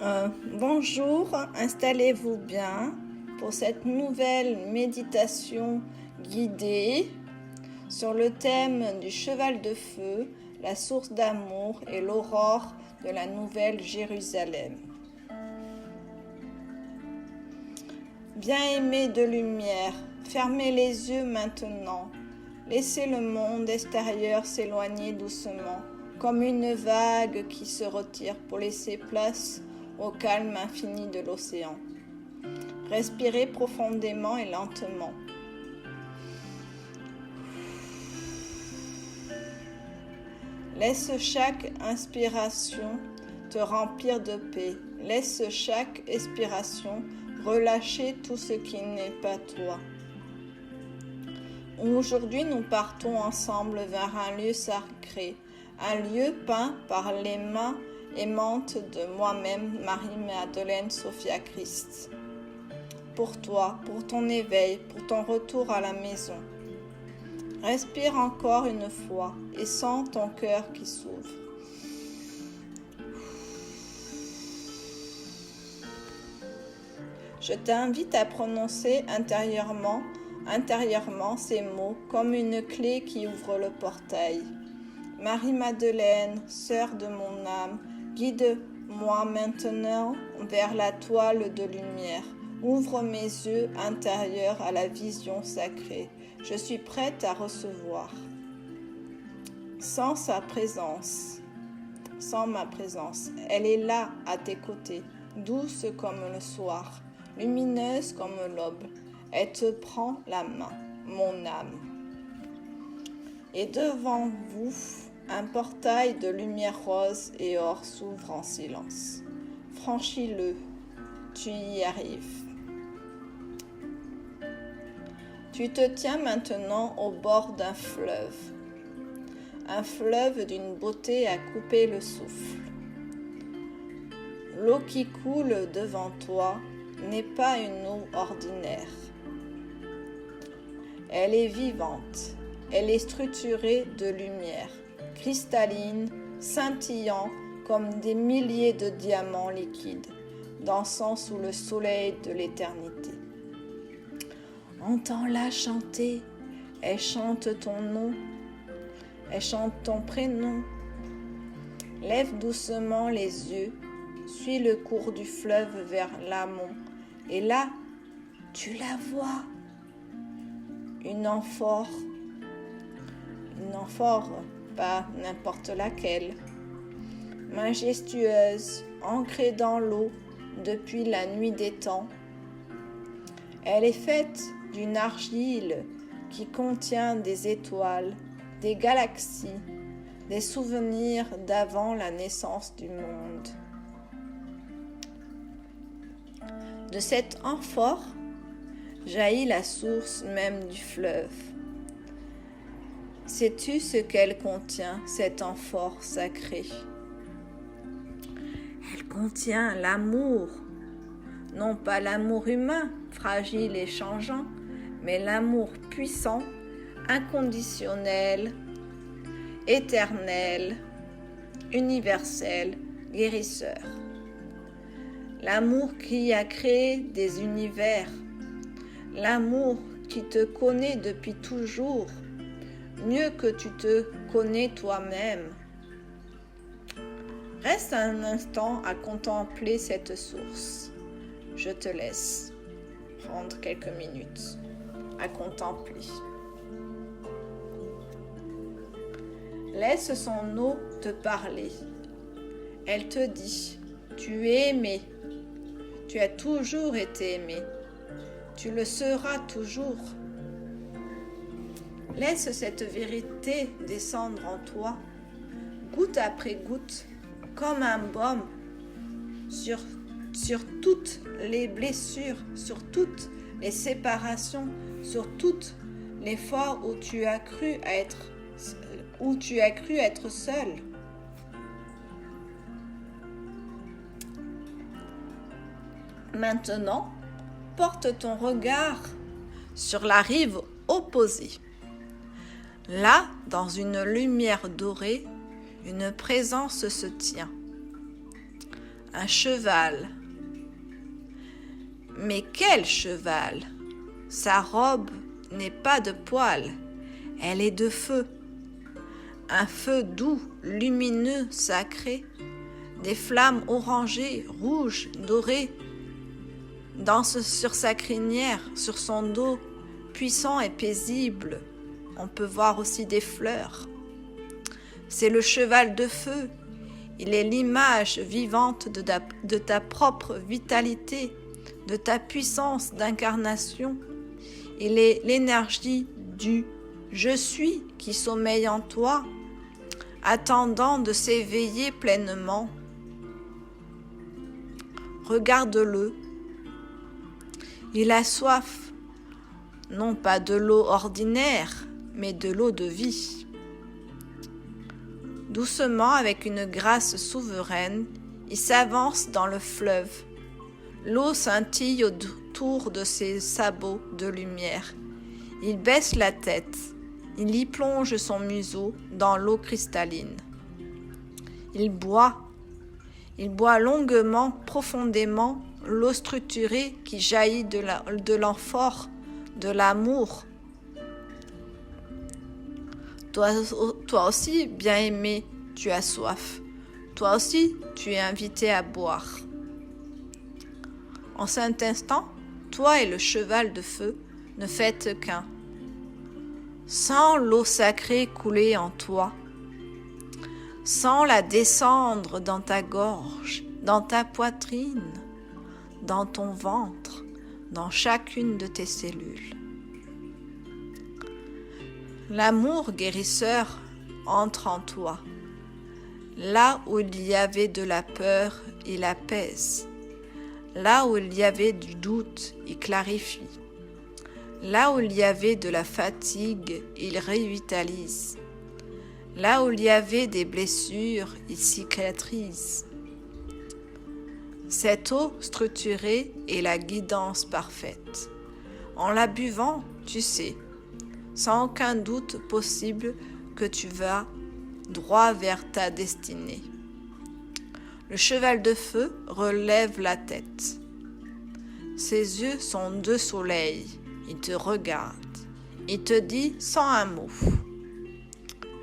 Bonjour, installez-vous bien pour cette nouvelle méditation guidée sur le thème du cheval de feu, la source d'amour et l'aurore de la nouvelle Jérusalem. Bien-aimés de lumière, fermez les yeux maintenant. Laissez le monde extérieur s'éloigner doucement, comme une vague qui se retire pour laisser place au calme infini de l'océan. Respirez profondément et lentement. Laisse chaque inspiration te remplir de paix. Laisse chaque expiration relâcher tout ce qui n'est pas toi. Aujourd'hui, nous partons ensemble vers un lieu sacré, un lieu peint par les mains aimantes de moi-même, Marie-Madeleine Sophia Christ. Pour toi, pour ton éveil, pour ton retour à la maison. Respire encore une fois et sens ton cœur qui s'ouvre. Je t'invite à prononcer intérieurement ces mots comme une clé qui ouvre le portail. Marie-Madeleine, sœur de mon âme, guide-moi maintenant vers la toile de lumière. Ouvre mes yeux intérieurs à la vision sacrée. Je suis prête à recevoir. Sens sa présence. Sens ma présence. Elle est là à tes côtés, douce comme le soir, lumineuse comme l'aube. Elle te prend la main, mon âme. Et devant vous, un portail de lumière rose et or s'ouvre en silence. Franchis-le, tu y arrives. Tu te tiens maintenant au bord d'un fleuve d'une beauté à couper le souffle. L'eau qui coule devant toi n'est pas une eau ordinaire. Elle est vivante, elle est structurée de lumière, cristalline, scintillant comme des milliers de diamants liquides, dansant sous le soleil de l'éternité. Entends-la chanter, elle chante ton nom, elle chante ton prénom. Lève doucement les yeux, suis le cours du fleuve vers l'amont, et là, tu la vois. Une amphore, pas n'importe laquelle, majestueuse, ancrée dans l'eau depuis la nuit des temps. Elle est faite d'une argile qui contient des étoiles, des galaxies, des souvenirs d'avant la naissance du monde. De cette amphore jaillit la source même du fleuve. Sais-tu ce qu'elle contient, cette amphore sacrée? Elle contient l'amour, non pas l'amour humain, fragile et changeant, mais l'amour puissant, inconditionnel, éternel, universel, guérisseur. L'amour qui a créé des univers, l'amour qui te connaît depuis toujours, mieux que tu te connais toi-même. Reste un instant à contempler cette source. Je te laisse prendre quelques minutes à contempler. Laisse son eau te parler. Elle te dit, tu es aimé. Tu as toujours été aimé. Tu le seras toujours. Laisse cette vérité descendre en toi, goutte après goutte, comme un baume, sur toutes les blessures, sur toutes les séparations, sur toutes les fois où tu as cru être seul. Maintenant, porte ton regard sur la rive opposée. Là, dans une lumière dorée, une présence se tient. un cheval. Mais quel cheval! Sa robe n'est pas de poil, elle est de feu. Un feu doux, lumineux, sacré, des flammes orangées, rouges, dorées, dansent sur sa crinière, sur son dos, puissant et paisible. On peut voir aussi des fleurs. C'est le cheval de feu. Il est l'image vivante de ta propre vitalité, de ta puissance d'incarnation. Il est l'énergie du « je suis » qui sommeille en toi, attendant de s'éveiller pleinement. Regarde-le. Il a soif, non pas de l'eau ordinaire, mais de l'eau de vie. Doucement, avec une grâce souveraine, il s'avance dans le fleuve. L'eau scintille autour de ses sabots de lumière. Il baisse la tête. Il y plonge son museau dans l'eau cristalline. Il boit longuement, profondément, l'eau structurée qui jaillit de l'amphore, de l'amour. Toi aussi, bien-aimé, tu as soif. Toi aussi, tu es invité à boire. En cet instant, toi et le cheval de feu ne faites qu'un. Sens l'eau sacrée couler en toi. Sens la descendre dans ta gorge, dans ta poitrine, dans ton ventre, dans chacune de tes cellules. L'amour guérisseur entre en toi. Là où il y avait de la peur, il apaise. Là où il y avait du doute, il clarifie. Là où il y avait de la fatigue, il revitalise. Là où il y avait des blessures, il cicatrise. Cette eau structurée est la guidance parfaite. En la buvant, tu sais, sans aucun doute possible, que tu vas droit vers ta destinée. Le cheval de feu relève la tête. Ses yeux sont deux soleils. Il te regarde. Il te dit sans un mot.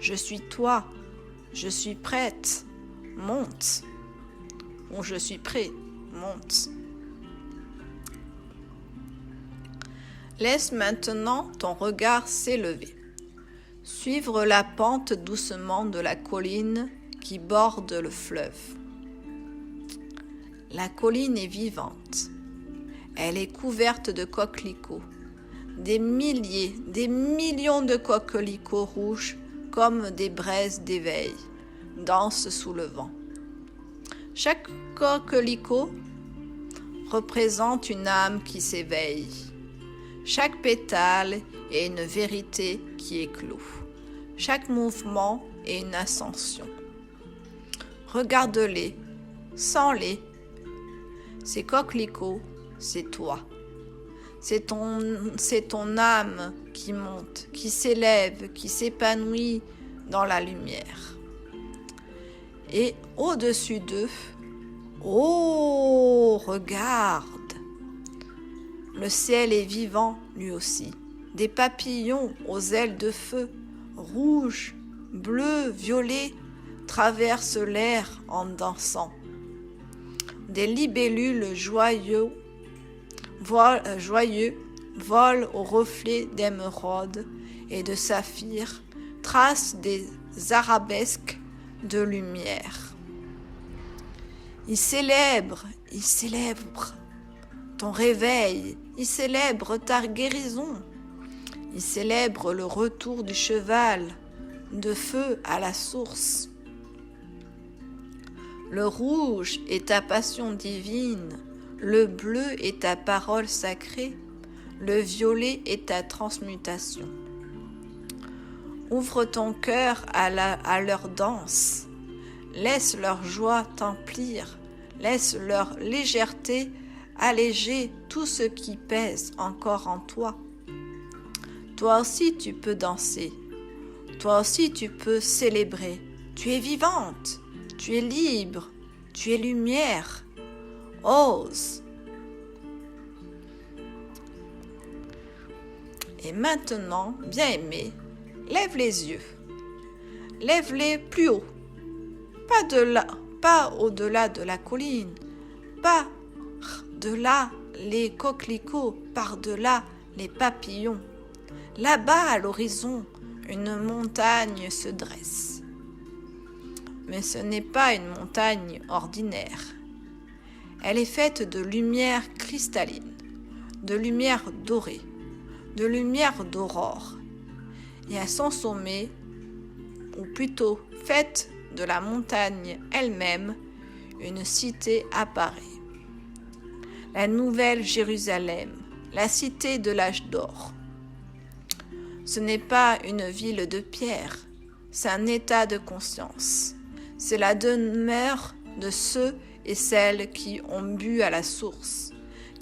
Je suis toi. Je suis prête. Monte. Ou je suis prêt. Monte. Laisse maintenant ton regard s'élever. Suivre la pente doucement de la colline qui borde le fleuve. La colline est vivante. Elle est couverte de coquelicots. Des milliers, des millions de coquelicots rouges comme des braises d'éveil dansent sous le vent. Chaque coquelicot représente une âme qui s'éveille. Chaque pétale est une vérité qui éclot. Chaque mouvement est une ascension. Regarde-les, sens-les. Ces coquelicots, c'est toi. C'est ton âme qui monte, qui s'élève, qui s'épanouit dans la lumière. Et au-dessus d'eux, oh, regarde! Le ciel est vivant, lui aussi. Des papillons aux ailes de feu, rouges, bleus, violets, traversent l'air en dansant. Des libellules joyeux volent au reflet d'émeraude et de saphir, tracent des arabesques de lumière. Il célèbre ton réveil, il célèbre ta guérison, il célèbre le retour du cheval de feu à la source. Le rouge est ta passion divine, le bleu est ta parole sacrée, le violet est ta transmutation. Ouvre ton cœur à leur danse, laisse leur joie t'emplir, laisse leur légèreté alléger tout ce qui pèse encore en toi. Toi aussi tu peux danser, toi aussi tu peux célébrer, tu es vivante, tu es libre, Tu es lumière. Ose. Et maintenant, bien-aimé, lève les yeux. Lève-les plus haut. Pas au-delà de la colline. Pas de là les coquelicots, par-delà les papillons. Là-bas, à l'horizon, une montagne se dresse. Mais ce n'est pas une montagne ordinaire. Elle est faite de lumière cristalline, de lumière dorée, de lumière d'aurore. Et à son sommet, ou plutôt faite de la montagne elle-même, une cité apparaît. La nouvelle Jérusalem, la cité de l'âge d'or. Ce n'est pas une ville de pierre, c'est un état de conscience. C'est la demeure de ceux et celles qui ont bu à la source,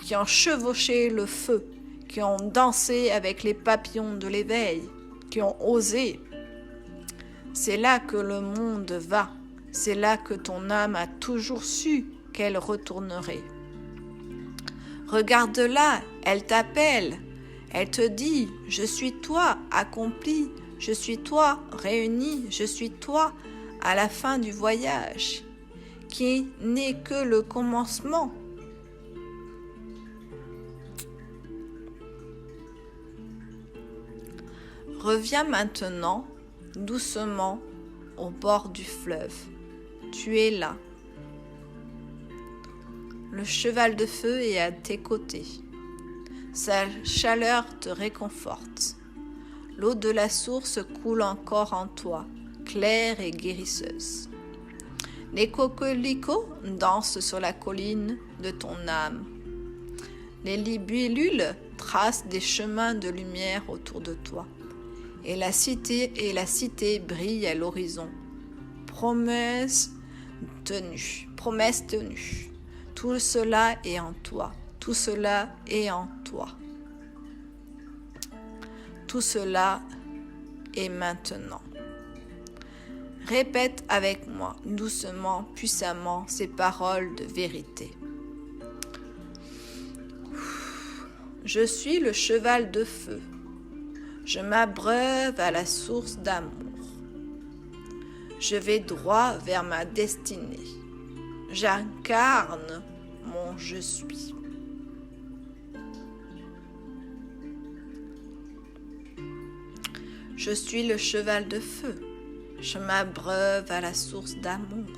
qui ont chevauché le feu, qui ont dansé avec les papillons de l'éveil, qui ont osé. C'est là que le monde va, c'est là que ton âme a toujours su qu'elle retournerait. Regarde-la, elle t'appelle, elle te dit « Je suis toi accompli, je suis toi réuni, je suis toi à la fin du voyage, qui n'est que le commencement. » Reviens maintenant doucement au bord du fleuve. Tu es là. Le cheval de feu est à tes côtés. Sa chaleur te réconforte. L'eau de la source coule encore en toi, claire et guérisseuse. Les coquelicots dansent sur la colline de ton âme. Les libellules tracent des chemins de lumière autour de toi. Et la cité brille à l'horizon. Promesse tenue. Tout cela est en toi. Tout cela est en toi. Tout cela est maintenant. Répète avec moi, doucement, puissamment, ces paroles de vérité. Je suis le cheval de feu. Je m'abreuve à la source d'amour. Je vais droit vers ma destinée. J'incarne mon je suis. Je suis le cheval de feu. Je m'abreuve à la source d'amour.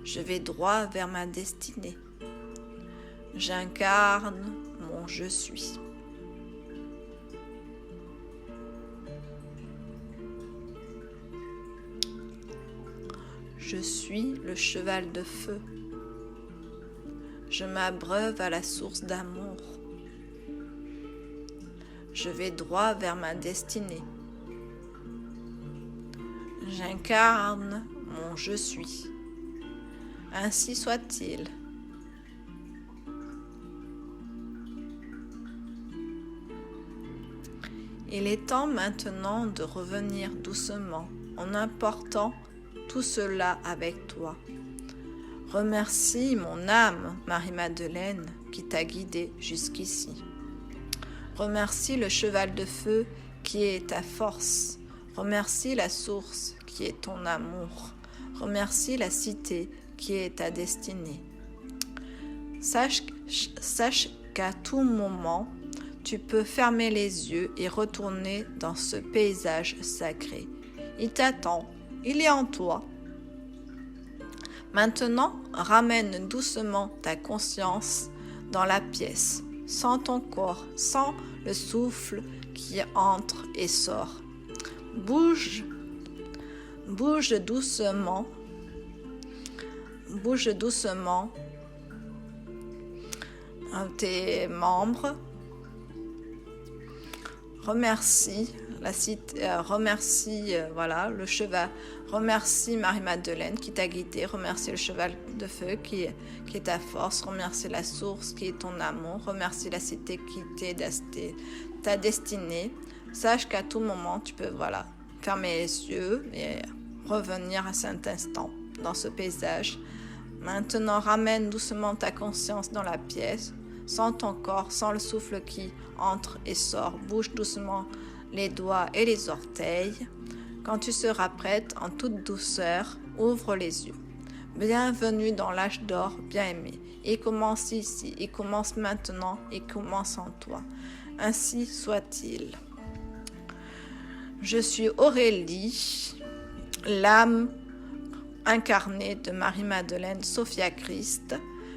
Je vais droit vers ma destinée. J'incarne mon je suis. Je suis le cheval de feu. Je m'abreuve à la source d'amour. Je vais droit vers ma destinée. J'incarne mon je suis. Ainsi soit-il. Il est temps maintenant de revenir doucement en apportant tout cela avec toi. Remercie mon âme, Marie-Madeleine, qui t'a guidée jusqu'ici. Remercie le cheval de feu qui est ta force. Remercie la source qui est ton amour. Remercie la cité qui est ta destinée. Sache qu'à tout moment, tu peux fermer les yeux et retourner dans ce paysage sacré. Il t'attend, il est en toi. Maintenant, ramène doucement ta conscience dans la pièce. Sens ton corps, sens le souffle qui entre et sort. Bouge doucement tes membres. Remercie la cité, remercie le cheval. Remercie Marie-Madeleine qui t'a guidé. Remercie le cheval de feu qui est ta force. Remercie la source qui est ton amour. Remercie la cité qui est ta destinée. Sache qu'à tout moment, tu peux fermer les yeux et revenir à cet instant. dans ce paysage. Maintenant, ramène doucement ta conscience dans la pièce. Sens ton corps, sens le souffle qui entre et sort. Bouge doucement les doigts et les orteils. Quand tu seras prête, en toute douceur, ouvre les yeux. Bienvenue dans l'âge d'or, bien-aimé. Il commence ici, il commence maintenant, il commence en toi. Ainsi soit-il. Je suis Aurélie, l'âme incarnée de Marie-Madeleine Sophia Christ.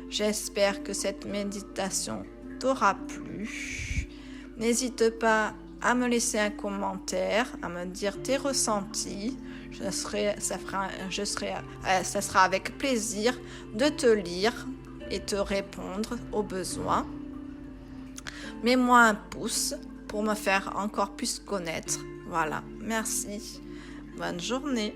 J'espère que cette méditation t'aura plu. N'hésite pas à me laisser un commentaire, à me dire tes ressentis. Ça sera avec plaisir de te lire et te répondre aux besoins. Mets-moi un pouce pour me faire encore plus connaître. Voilà, merci. Bonne journée.